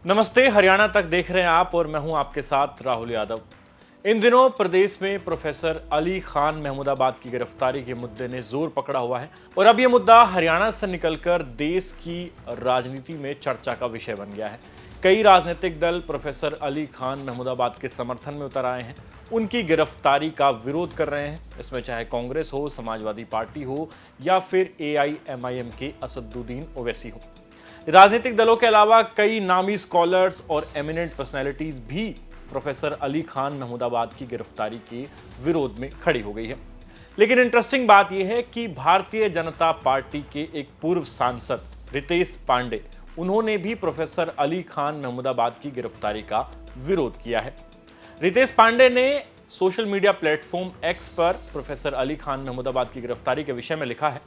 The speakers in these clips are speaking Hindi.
नमस्ते, हरियाणा तक देख रहे हैं आप और मैं हूं आपके साथ राहुल यादव। इन दिनों प्रदेश में प्रोफेसर अली खान महमूदाबाद की गिरफ्तारी के मुद्दे ने जोर पकड़ा हुआ है और अब यह मुद्दा हरियाणा से निकलकर देश की राजनीति में चर्चा का विषय बन गया है। कई राजनीतिक दल प्रोफेसर अली खान महमूदाबाद के समर्थन में उतर आए हैं, उनकी गिरफ्तारी का विरोध कर रहे हैं। इसमें चाहे कांग्रेस हो, समाजवादी पार्टी हो या फिर AIMIM के असदुद्दीन ओवैसी हो। राजनीतिक दलों के अलावा कई नामी स्कॉलर्स और एमिनेंट पर्सनैलिटीज भी प्रोफेसर अली खान महमूदाबाद की गिरफ्तारी के विरोध में खड़ी हो गई है। लेकिन इंटरेस्टिंग बात यह है कि भारतीय जनता पार्टी के एक पूर्व सांसद रितेश पांडे, उन्होंने भी प्रोफेसर अली खान महमूदाबाद की गिरफ्तारी का विरोध किया है। रितेश पांडे ने सोशल मीडिया प्लेटफॉर्म X पर प्रोफेसर अली खान महमूदाबाद की गिरफ्तारी के विषय में लिखा है,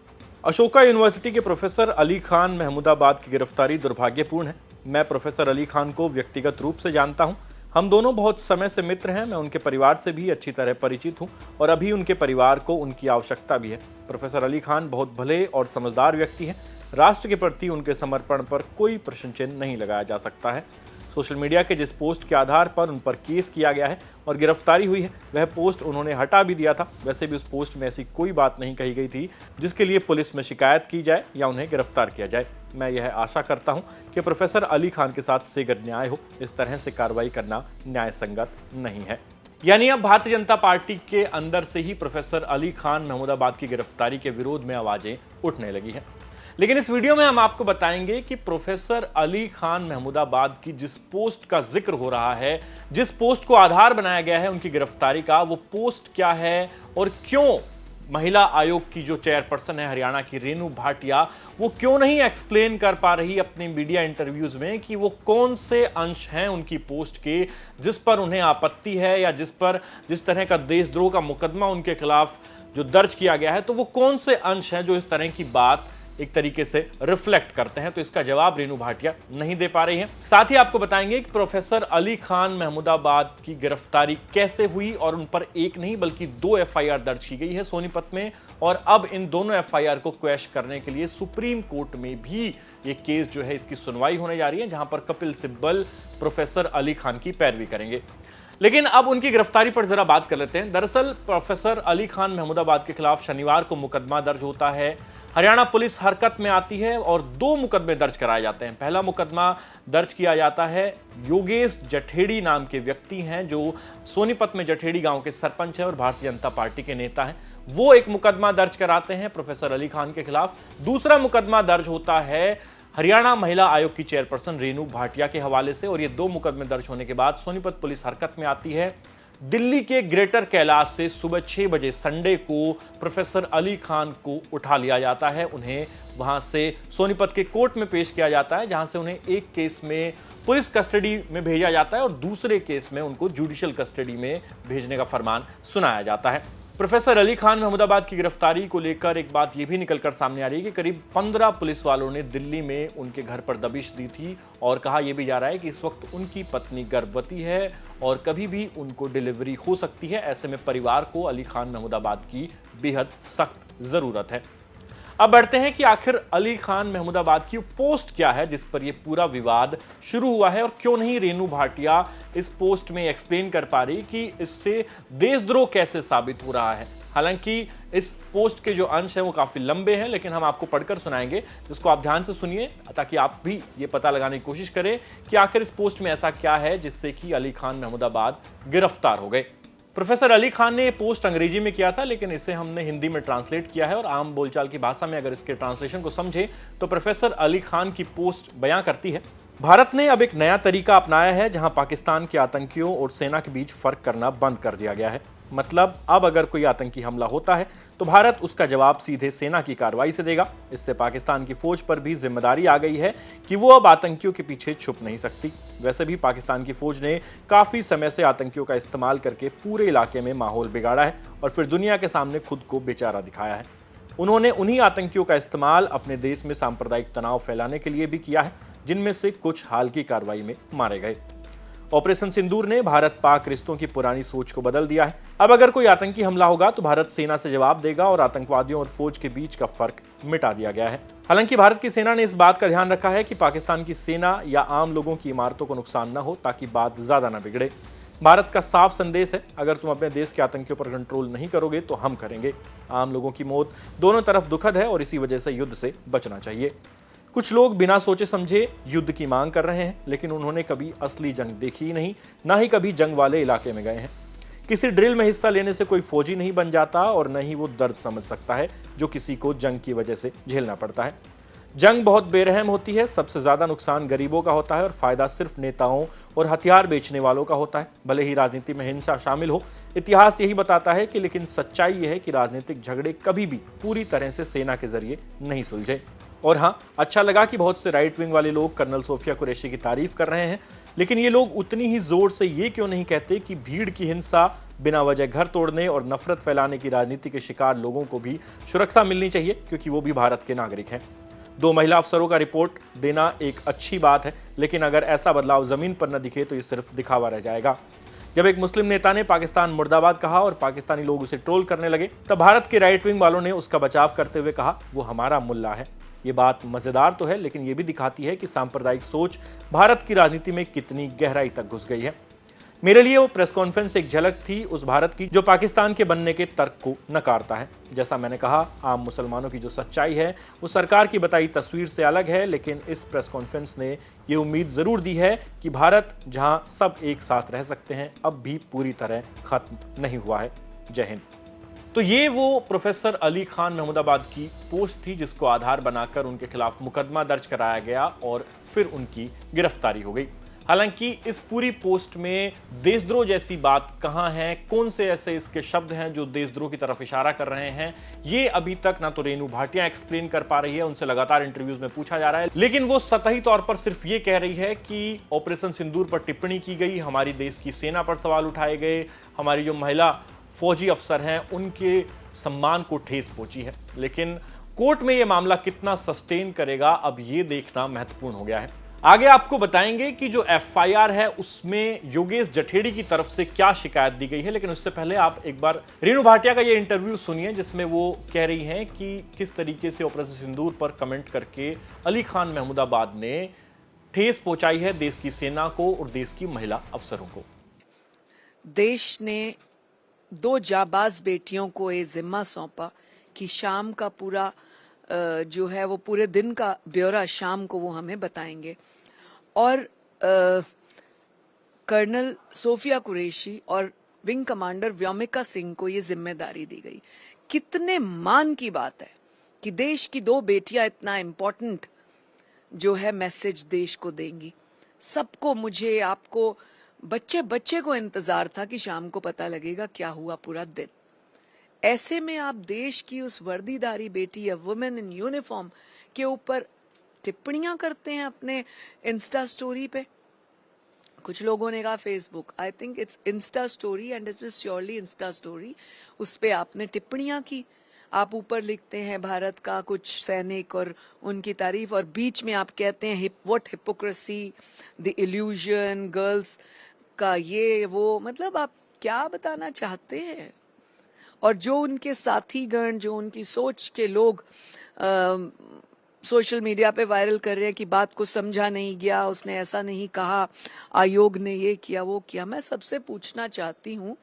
अशोका यूनिवर्सिटी के प्रोफेसर अली खान महमूदाबाद की गिरफ्तारी दुर्भाग्यपूर्ण है। मैं प्रोफेसर अली खान को व्यक्तिगत रूप से जानता हूं। हम दोनों बहुत समय से मित्र हैं। मैं उनके परिवार से भी अच्छी तरह परिचित हूं और अभी उनके परिवार को उनकी आवश्यकता भी है। प्रोफेसर अली खान बहुत भले और समझदार व्यक्ति हैं। राष्ट्र के प्रति उनके समर्पण पर कोई प्रश्न चिन्ह नहीं लगाया जा सकता है। सोशल मीडिया के जिस पोस्ट के आधार पर उन पर केस किया गया है और गिरफ्तारी हुई है, वह पोस्ट उन्होंने हटा भी दिया था। वैसे भी उस पोस्ट में ऐसी कोई बात नहीं कही गई थी जिसके लिए पुलिस में शिकायत की जाए या उन्हें गिरफ्तार किया जाए। मैं यह आशा करता हूं कि प्रोफेसर अली खान के साथ शीघ्र न्याय हो। इस तरह से कार्रवाई करना न्याय संगत नहीं है। यानी अब भारतीय जनता पार्टी के अंदर से ही प्रोफेसर अली खान महमूदाबाद की गिरफ्तारी के विरोध में आवाजें उठने लगी हैं। लेकिन इस वीडियो में हम आपको बताएंगे कि प्रोफेसर अली खान महमूदाबाद की जिस पोस्ट का जिक्र हो रहा है, जिस पोस्ट को आधार बनाया गया है उनकी गिरफ्तारी का, वो पोस्ट क्या है और क्यों महिला आयोग की जो चेयरपर्सन है हरियाणा की रेणु भाटिया, वो क्यों नहीं एक्सप्लेन कर पा रही अपने मीडिया इंटरव्यूज में कि वो कौन से अंश हैं उनकी पोस्ट के जिस पर उन्हें आपत्ति है या जिस तरह का देशद्रोह का मुकदमा उनके खिलाफ जो दर्ज किया गया है, तो वो कौन से अंश हैं जो इस तरह की बात एक तरीके से रिफ्लेक्ट करते हैं। तो इसका जवाब रेणु भाटिया नहीं दे पा रही हैं। साथ ही आपको बताएंगे कि प्रोफेसर अली खान महमूदाबाद की गिरफ्तारी कैसे हुई और उन पर एक नहीं बल्कि 2 FIR दर्ज की गई है सोनीपत में, और अब इन दोनों FIR को क्वैश करने के लिए सुप्रीम कोर्ट में भी ये केस जो है इसकी सुनवाई होने जा रही है, जहां पर कपिल सिब्बल प्रोफेसर अली खान की पैरवी करेंगे। लेकिन अब उनकी गिरफ्तारी पर जरा बात कर लेते हैं। दरअसल प्रोफेसर अली खान महमूदाबाद के खिलाफ शनिवार को मुकदमा दर्ज होता है। हरियाणा पुलिस हरकत में आती है और 2 मुकदमे दर्ज कराए जाते हैं। पहला मुकदमा दर्ज किया जाता है, योगेश जठेड़ी नाम के व्यक्ति हैं जो सोनीपत में जठेड़ी गांव के सरपंच हैं और भारतीय जनता पार्टी के नेता हैं। वो एक मुकदमा दर्ज कराते हैं प्रोफेसर अली खान के खिलाफ। दूसरा मुकदमा दर्ज होता है हरियाणा महिला आयोग की चेयरपर्सन रेणु भाटिया के हवाले से, और ये 2 मुकदमे दर्ज होने के बाद सोनीपत पुलिस हरकत में आती है। दिल्ली के ग्रेटर कैलाश से सुबह 6 बजे संडे को प्रोफेसर अली खान को उठा लिया जाता है। उन्हें वहां से सोनीपत के कोर्ट में पेश किया जाता है, जहां से उन्हें एक केस में पुलिस कस्टडी में भेजा जाता है और दूसरे केस में उनको जुडिशियल कस्टडी में भेजने का फरमान सुनाया जाता है। प्रोफेसर अली खान महमूदाबाद की गिरफ्तारी को लेकर एक बात यह भी निकलकर सामने आ रही है कि करीब 15 पुलिस वालों ने दिल्ली में उनके घर पर दबिश दी थी और कहा यह भी जा रहा है कि इस वक्त उनकी पत्नी गर्भवती है और कभी भी उनको डिलीवरी हो सकती है। ऐसे में परिवार को अली खान महमूदाबाद की बेहद सख्त जरूरत है। अब बढ़ते हैं कि आखिर अली खान महमूदाबाद की पोस्ट क्या है जिस पर यह पूरा विवाद शुरू हुआ है और क्यों नहीं रेणु भाटिया इस पोस्ट में एक्सप्लेन कर पा रही कि इससे देशद्रोह कैसे साबित हो रहा है। हालांकि इस पोस्ट के जो अंश हैं वो काफी लंबे हैं, लेकिन हम आपको पढ़कर सुनाएंगे, जिसको आप ध्यान से सुनिए ताकि आप भी ये पता लगाने की कोशिश करें कि आखिर इस पोस्ट में ऐसा क्या है जिससे कि अली खान महमूदाबाद गिरफ्तार हो गए। प्रोफेसर अली खान ने ये पोस्ट अंग्रेजी में किया था, लेकिन इसे हमने हिंदी में ट्रांसलेट किया है और आम बोलचाल की भाषा में अगर इसके ट्रांसलेशन को समझे तो प्रोफेसर अली खान की पोस्ट बयां करती है, भारत ने अब एक नया तरीका अपनाया है जहां पाकिस्तान के आतंकियों और सेना के बीच फर्क करना बंद कर दिया गया है। मतलब अब अगर कोई आतंकी हमला होता है तो भारत उसका जवाब सीधे सेना की कार्रवाई से देगा। इससे पाकिस्तान की फौज पर भी जिम्मेदारी आ गई है कि वो अब आतंकियों के पीछे छुप नहीं सकती। वैसे भी पाकिस्तान की फौज ने काफी समय से आतंकियों का इस्तेमाल करके पूरे इलाके में माहौल बिगाड़ा है और फिर दुनिया के सामने खुद को बेचारा दिखाया है। उन्होंने उन्हीं आतंकियों का इस्तेमाल अपने देश में सांप्रदायिक तनाव फैलाने के लिए भी किया है, जिनमें से कुछ हाल की कार्रवाई में मारे गए। ऑपरेशन सिंदूर ने भारत पाक रिश्तों की पुरानी सोच को बदल दिया है। अब अगर कोई आतंकी हमला होगा तो भारत सेना से जवाब देगा और आतंकवादियों और फौज के बीच का फर्क मिटा दिया गया है। हालांकि भारत की सेना ने इस बात का ध्यान रखा है कि पाकिस्तान की सेना या आम लोगों की इमारतों को नुकसान न हो, ताकि बात ज्यादा न बिगड़े। भारत का साफ संदेश है, अगर तुम अपने देश के आतंकियों पर कंट्रोल नहीं करोगे तो हम करेंगे। आम लोगों की मौत दोनों तरफ दुखद है और इसी वजह से युद्ध से बचना चाहिए। कुछ लोग बिना सोचे समझे युद्ध की मांग कर रहे हैं, लेकिन उन्होंने कभी असली जंग देखी ही नहीं, ना ही कभी जंग वाले इलाके में गए हैं। किसी ड्रिल में हिस्सा लेने से कोई फौजी नहीं बन जाता और न ही वो दर्द समझ सकता है जो किसी को जंग की वजह से झेलना पड़ता है। जंग बहुत बेरहम होती है, सबसे ज्यादा नुकसान गरीबों का होता है और फायदा सिर्फ नेताओं और हथियार बेचने वालों का होता है। भले ही राजनीति में हिंसा शामिल हो, इतिहास यही बताता है कि, लेकिन सच्चाई यह है कि राजनीतिक झगड़े कभी भी पूरी तरह से सेना के जरिए नहीं सुलझे। और हाँ, अच्छा लगा कि बहुत से राइट विंग वाले लोग कर्नल सोफिया कुरैशी की तारीफ कर रहे हैं, लेकिन ये लोग उतनी ही जोर से ये क्यों नहीं कहते कि भीड़ की हिंसा, बिना वजह घर तोड़ने और नफरत फैलाने की राजनीति के शिकार लोगों को भी सुरक्षा मिलनी चाहिए, क्योंकि वो भी भारत के नागरिक हैं। 2 महिला अफसरों का रिपोर्ट देना एक अच्छी बात है, लेकिन अगर ऐसा बदलाव जमीन पर न दिखे तो ये सिर्फ दिखावा रह जाएगा। जब एक मुस्लिम नेता ने पाकिस्तान मुर्दाबाद कहा और पाकिस्तानी लोग उसे ट्रोल करने लगे, तब भारत के राइट विंग वालों ने उसका बचाव करते हुए कहा, वो हमारा मुल्ला है। ये बात मजेदार तो है, लेकिन ये भी दिखाती है कि सांप्रदायिक सोच भारत की राजनीति में कितनी गहराई तक घुस गई है। मेरे लिए वो प्रेस कॉन्फ्रेंस एक झलक थी उस भारत की जो पाकिस्तान के बनने के तर्क को नकारता है। जैसा मैंने कहा, आम मुसलमानों की जो सच्चाई है वो सरकार की बताई तस्वीर से अलग है, लेकिन इस प्रेस कॉन्फ्रेंस ने ये उम्मीद जरूर दी है कि भारत जहां सब एक साथ रह सकते हैं, अब भी पूरी तरह खत्म नहीं हुआ है। जय हिंद। तो ये वो प्रोफेसर अली खान महमूदाबाद की पोस्ट थी जिसको आधार बनाकर उनके खिलाफ मुकदमा दर्ज कराया गया और फिर उनकी गिरफ्तारी हो गई। हालांकि इस पूरी पोस्ट में देशद्रोह जैसी बात कहां है, कौन से ऐसे इसके शब्द हैं जो देशद्रोह की तरफ इशारा कर रहे हैं, ये अभी तक ना तो रेनू भाटिया एक्सप्लेन कर पा रही है, उनसे लगातार इंटरव्यूज में पूछा जा रहा है, लेकिन वो सतही तौर पर सिर्फ ये कह रही है कि ऑपरेशन सिंदूर पर टिप्पणी की गई, हमारी देश की सेना पर सवाल उठाए गए, हमारी जो महिला फौजी अफसर हैं उनके सम्मान को ठेस पहुंची है। लेकिन कोर्ट में यह मामला कितना सस्टेन करेगा, अब यह देखना महत्वपूर्ण हो गया है। आगे आपको बताएंगे कि जो एफआईआर है उसमें योगेश जठेड़ी की तरफ से क्या शिकायत दी गई है, लेकिन उससे पहले आप एक बार रेनू भाटिया का ये इंटरव्यू सुनिए जिसमें वो कह रही हैं कि किस तरीके से ऑपरेशन सिंदूर पर कमेंट करके अली खान महमूदाबाद ने ठेस पहुंचाई है देश की सेना को और देश की महिला अफसरों को। देश ने 2 जाबाज बेटियों को ये जिम्मा सौंपा कि शाम का पूरा जो है वो पूरे दिन का ब्यौरा शाम को वो हमें बताएंगे, और कर्नल सोफिया कुरैशी और विंग कमांडर व्योमिका सिंह को ये जिम्मेदारी दी गई। कितने मान की बात है कि देश की 2 बेटियां इतना इम्पोर्टेंट जो है मैसेज देश को देंगी। सबको, मुझे, आपको, बच्चे बच्चे को इंतजार था कि शाम को पता लगेगा क्या हुआ पूरा दिन। ऐसे में आप देश की उस वर्दीधारी बेटी या वुमेन इन यूनिफॉर्म के ऊपर टिप्पणियां करते हैं अपने इंस्टा स्टोरी पे। कुछ लोगों ने कहा Facebook, I think it's Insta story and it's surely Insta story. उस पे आपने टिप्पणियां की, आप ऊपर लिखते हैं भारत का कुछ सैनिक और उनकी तारीफ, और बीच में आप कहते हैं what hypocrisy, the illusion, girls का ये वो, मतलब आप क्या बताना चाहते हैं। और जो उनके साथी गण, जो उनकी सोच के लोग सोशल मीडिया पे वायरल कर रहे हैं कि बात को समझा नहीं गया, उसने ऐसा नहीं कहा, आयोग ने ये किया वो किया। मैं सबसे पूछना चाहती हूँ,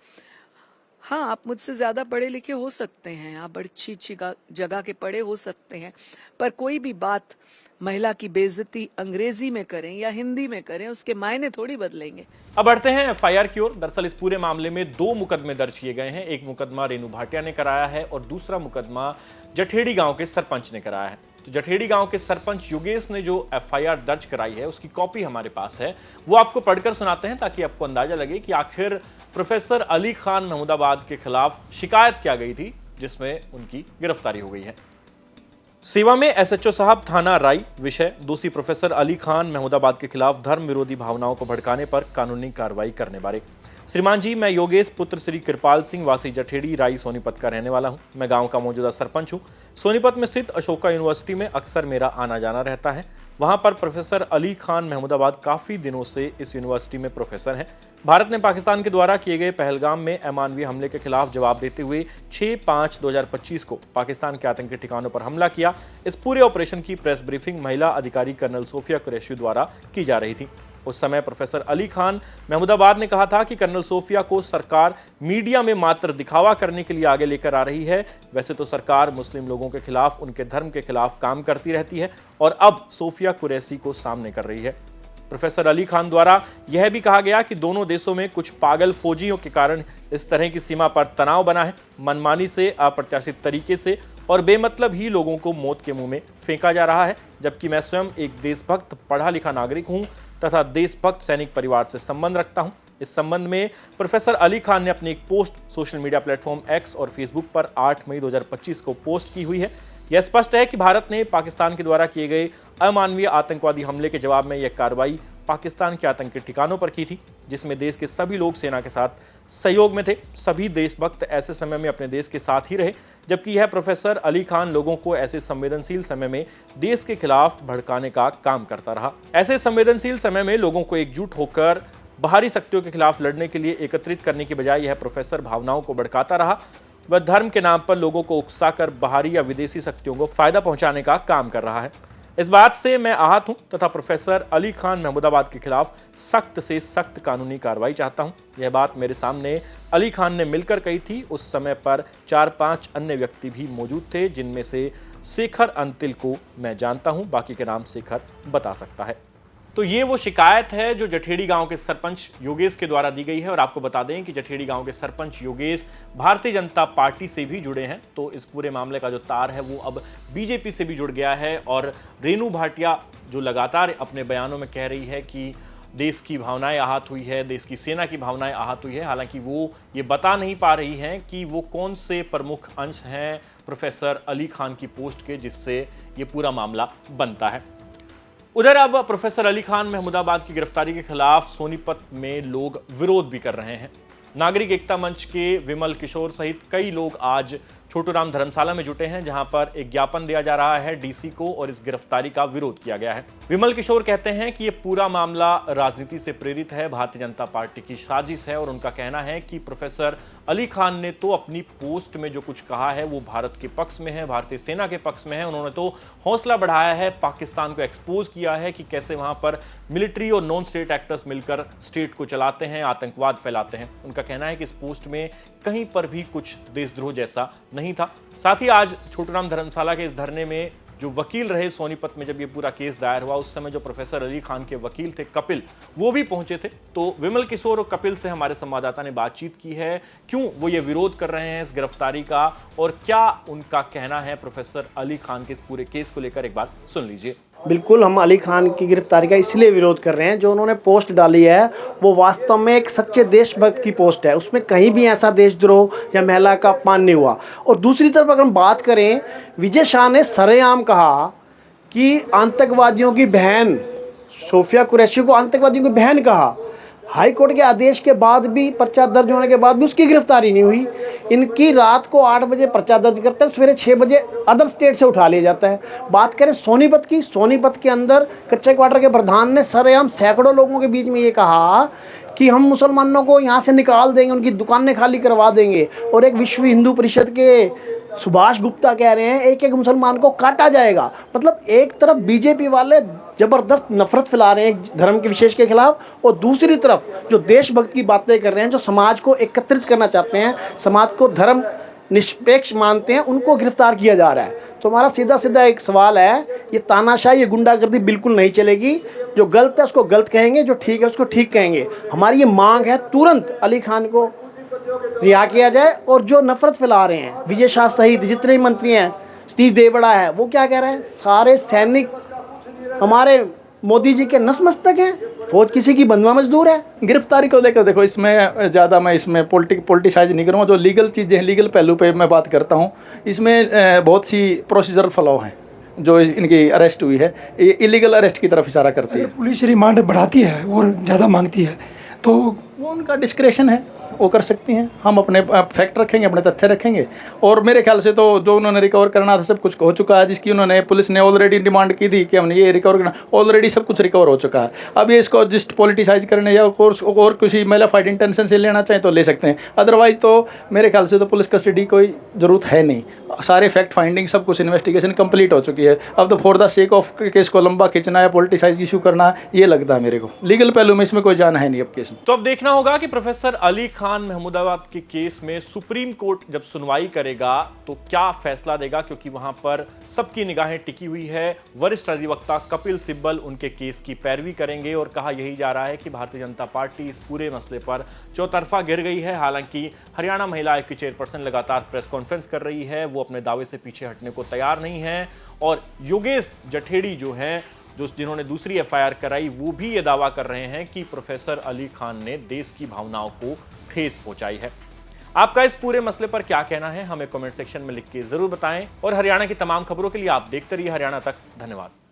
हाँ आप मुझसे ज्यादा पढ़े लिखे हो सकते हैं, आप बड़ी अच्छी जगह के पढ़े हो सकते हैं, पर कोई भी बात महिला की बेइज्जती अंग्रेजी में करें या हिंदी में करें, उसके मायने थोड़ी बदलेंगे। अब बढ़ते हैं एफआईआर की ओर। दरअसल इस पूरे मामले में 2 मुकदमे दर्ज किए गए हैं। एक मुकदमा रेनू भाटिया ने कराया है और दूसरा मुकदमा जठेड़ी गांव के सरपंच ने कराया है। तो जठेड़ी गांव के सरपंच योगेश ने जो एफआईआर दर्ज कराई है उसकी कॉपी हमारे पास है, वो आपको पढ़कर सुनाते हैं ताकि आपको अंदाजा लगे कि आखिर प्रोफेसर अली खान महमूदाबाद के खिलाफ शिकायत क्या गई थी जिसमें उनकी गिरफ्तारी हो गई है। सेवा में एसएचओ साहब, थाना राई। विषय, दोषी प्रोफेसर अली खान महमूदाबाद के खिलाफ धर्म विरोधी भावनाओं को भड़काने पर कानूनी कार्रवाई करने बारे। श्रीमान जी, मैं योगेश पुत्र श्री कृपाल सिंह वासी जठेड़ी राई सोनीपत का रहने वाला हूं। मैं गांव का मौजूदा सरपंच हूं। सोनीपत में स्थित अशोका यूनिवर्सिटी में अक्सर मेरा आना जाना रहता है। वहां पर प्रोफेसर अली खान महमूदाबाद काफी दिनों से इस यूनिवर्सिटी में प्रोफेसर हैं। भारत ने पाकिस्तान के द्वारा किए गए पहलगाम में अमानवीय हमले के खिलाफ जवाब देते हुए 6/5/2025 को पाकिस्तान के आतंकी ठिकानों पर हमला किया। इस पूरे ऑपरेशन की प्रेस ब्रीफिंग महिला अधिकारी कर्नल सोफिया कुरैशी द्वारा की जा रही थी। उस समय प्रोफेसर अली खान महमूदाबाद ने कहा था कि कर्नल सोफिया को सरकार मीडिया में मात्र दिखावा करने के लिए आगे लेकर आ रही है। वैसे तो सरकार मुस्लिम लोगों के खिलाफ, उनके धर्म के खिलाफ काम करती रहती है और अब सोफिया कुरैशी को सामने कर रही है। प्रोफेसर अली खान द्वारा यह भी कहा गया कि दोनों देशों में कुछ पागल फौजियों के कारण इस तरह की सीमा पर तनाव बना है। मनमानी से, अप्रत्याशित तरीके से और बेमतलब ही लोगों को मौत के मुंह में फेंका जा रहा है, जबकि मैं स्वयं एक देशभक्त पढ़ा लिखा नागरिक हूं तथा देशभक्त सैनिक परिवार से संबंध रखता हूं। इस संबंध में प्रोफेसर अली खान ने अपनी एक post social media platform x और फेसबुक पर 8 मई 2025 को पोस्ट की हुई है। यह स्पष्ट है कि भारत ने पाकिस्तान के द्वारा किए गए अमानवीय आतंकवादी हमले के जवाब में यह कार्रवाई पाकिस्तान के आतंकी ठिकानों पर की थी, जिसमें देश के सभी लोग सेना के साथ सहयोग में थे। सभी देशभक्त ऐसे समय में अपने देश के साथ ही रहे, जबकि यह प्रोफेसर अली खान लोगों को ऐसे संवेदनशील समय में देश के खिलाफ भड़काने का काम करता रहा। ऐसे संवेदनशील समय में लोगों को एकजुट होकर बाहरी शक्तियों के खिलाफ लड़ने के लिए एकत्रित करने की बजाय यह प्रोफेसर भावनाओं को भड़काता रहा। वह धर्म के नाम पर लोगों को उकसाकर बाहरी या विदेशी शक्तियों को फायदा पहुंचाने का काम कर रहा है। इस बात से मैं आहत हूं तथा प्रोफेसर अली खान महमूदाबाद के खिलाफ सख्त से सख्त कानूनी कार्रवाई चाहता हूं। यह बात मेरे सामने अली खान ने मिलकर कही थी। उस समय पर 4-5 अन्य व्यक्ति भी मौजूद थे, जिनमें से शेखर अंतिल को मैं जानता हूं, बाकी के नाम शेखर बता सकता है। तो ये वो शिकायत है जो जठेड़ी गांव के सरपंच योगेश के द्वारा दी गई है। और आपको बता दें कि जठेड़ी गांव के सरपंच योगेश भारतीय जनता पार्टी से भी जुड़े हैं, तो इस पूरे मामले का जो तार है वो अब बीजेपी से भी जुड़ गया है। और रेणु भाटिया जो लगातार अपने बयानों में कह रही है कि देश की भावनाएं आहत हुई है, देश की सेना की भावनाएं आहत हुई है, हालांकि वो ये बता नहीं पा रही हैं कि वो कौन से प्रमुख अंश हैं प्रोफेसर अली खान की पोस्ट के जिससे ये पूरा मामला बनता है। उधर अब प्रोफेसर अली खान महमूदाबाद की गिरफ्तारी के खिलाफ सोनीपत में लोग विरोध भी कर रहे हैं। नागरिक एकता मंच के विमल किशोर सहित कई लोग आज छोटूराम धर्मशाला में जुटे हैं, जहां पर एक ज्ञापन दिया जा रहा है डीसी को और इस गिरफ्तारी का विरोध किया गया है। विमल किशोर कहते हैं कि ये पूरा मामला राजनीति से प्रेरित है, भारतीय जनता पार्टी की साजिश है। और उनका कहना है कि प्रोफेसर अली खान ने तो अपनी पोस्ट में जो कुछ कहा है वो भारत के पक्ष में है, भारतीय सेना के पक्ष में है। उन्होंने तो हौसला बढ़ाया है, पाकिस्तान को एक्सपोज किया है कि कैसे वहां पर मिलिट्री और नॉन स्टेट एक्टर्स मिलकर स्टेट को चलाते हैं, आतंकवाद फैलाते हैं। उनका कहना है कि इस पोस्ट में कहीं पर भी कुछ देशद्रोह जैसा नहीं था। साथ ही आज छोटूराम धर्मशाला के इस धरने में जो वकील रहे सोनीपत में, जब ये पूरा केस दायर हुआ उस समय जो प्रोफेसर अली खान के वकील थे कपिल, वो भी पहुंचे थे। तो विमल किशोर और कपिल से हमारे संवाददाता ने बातचीत की है, क्यों वो ये विरोध कर रहे हैं इस गिरफ्तारी का और क्या उनका कहना है प्रोफेसर अली खान के इस पूरे केस को लेकर। एक बार सुन लीजिए। बिल्कुल, हम अली खान की गिरफ्तारी का इसलिए विरोध कर रहे हैं, जो उन्होंने पोस्ट डाली है वो वास्तव में एक सच्चे देशभक्त की पोस्ट है। उसमें कहीं भी ऐसा देशद्रोह या महिला का अपमान नहीं हुआ। और दूसरी तरफ अगर हम बात करें, विजय शाह ने सरेआम कहा कि आतंकवादियों की बहन, सोफिया कुरैशी को आतंकवादियों की बहन कहा। हाई कोर्ट के आदेश के बाद भी, पर्चा दर्ज होने के बाद भी उसकी गिरफ्तारी नहीं हुई। इनकी रात को 8 बजे पर्चा दर्ज करते हैं, सवेरे 6 बजे अदर स्टेट से उठा लिया जाता है। बात करें सोनीपत की, सोनीपत के अंदर कच्चे क्वार्टर के प्रधान ने सरेआम सैकड़ों लोगों के बीच में ये कहा कि हम मुसलमानों को यहाँ से निकाल देंगे, उनकी दुकानें खाली करवा देंगे। और एक विश्व हिंदू परिषद के सुभाष गुप्ता कह रहे हैं एक एक मुसलमान को काटा जाएगा। मतलब एक तरफ बीजेपी वाले जबरदस्त नफरत फैला रहे हैं धर्म के विशेष के खिलाफ, और दूसरी तरफ जो देशभक्त की बातें कर रहे हैं, जो समाज को एकत्रित करना चाहते हैं, समाज को धर्म निष्पेक्ष मानते हैं, उनको गिरफ्तार किया जा रहा है। तो हमारा सीधा सीधा एक सवाल है, ये तानाशाही, ये गुंडागर्दी बिल्कुल नहीं चलेगी। जो गलत है उसको गलत कहेंगे, जो ठीक है उसको ठीक कहेंगे। हमारी ये मांग है तुरंत अली खान को रिहा किया जाए। और जो नफरत फैला रहे हैं, विजय शाह सहित जितने ही मंत्री हैं, सतीश देवड़ा है, वो क्या कह रहे हैं, सारे सैनिक हमारे मोदी जी के नसमस्तक हैं, फौज किसी की बंधुआ मजदूर है। गिरफ्तारी को लेकर देखो, इसमें ज़्यादा मैं इसमें पोलिटिसाइज नहीं करूँगा। जो लीगल चीज़ें हैं, लीगल पहलू पे मैं बात करता हूँ। इसमें बहुत सी प्रोसीजरल फ्लॉ हैं जो इनकी अरेस्ट हुई है, ये इलीगल अरेस्ट की तरफ इशारा करती है। पुलिस रिमांड बढ़ाती है और ज़्यादा मांगती है तो वो उनका डिस्क्रेशन है, वो कर सकती हैं। हम अपने फैक्ट रखेंगे, अपने तथ्य रखेंगे। और मेरे ख्याल से तो जो उन्होंने रिकवर करना था सब कुछ हो चुका है, जिसकी उन्होंने पुलिस ने ऑलरेडी डिमांड की थी कि हमने ये रिकवर करना, ऑलरेडी सब कुछ रिकवर हो चुका है। अब ये इसको जस्ट पॉलिटिसाइज करने या और किसी मेलाफाइड इंटेंशन से लेना चाहें तो ले सकते हैं, अदरवाइज तो मेरे ख्याल से तो पुलिस कस्टडी कोई ज़रूरत है नहीं। सारे फैक्ट फाइंडिंग सब कुछ इन्वेस्टिगेशन कंप्लीट हो चुकी है। अब तो for the sake of case को लंबा खींचना या पॉलिटिसाइज इशू करना, ये लगता है मेरे को। लीगल पहलू में इसमें कोई जाना है नहीं अब केस में। तो अब देखना होगा कि प्रोफेसर अली खान महमूदाबाद के केस में सुप्रीम कोर्ट जब सुनवाई करेगा तो क्या फैसला देगा, क्योंकि वहां पर सबकी निगाहें टिकी हुई है। वरिष्ठ अधिवक्ता कपिल सिब्बल उनके केस की पैरवी करेंगे और कहा यही जा रहा है कि भारतीय जनता पार्टी इस पूरे मसले पर चौतरफा गिर गई है। हालांकि हरियाणा महिला आयोग की चेयरपर्सन लगातार प्रेस कॉन्फ्रेंस कर रही है, वो अपने दावे से पीछे हटने को तैयार नहीं है। और योगेश जठेड़ी जो हैं, जिन्होंने दूसरी एफआईआर कराई, वो भी ये दावा कर रहे हैं कि प्रोफेसर अली खान ने देश की भावनाओं को ठेस पहुंचाई है। आपका इस पूरे मसले पर क्या कहना है, हमें कमेंट सेक्शन में लिख के जरूर बताएं। और हरियाणा की तमाम खबरों के लिए आप देखते रहिए हरियाणा तक। धन्यवाद।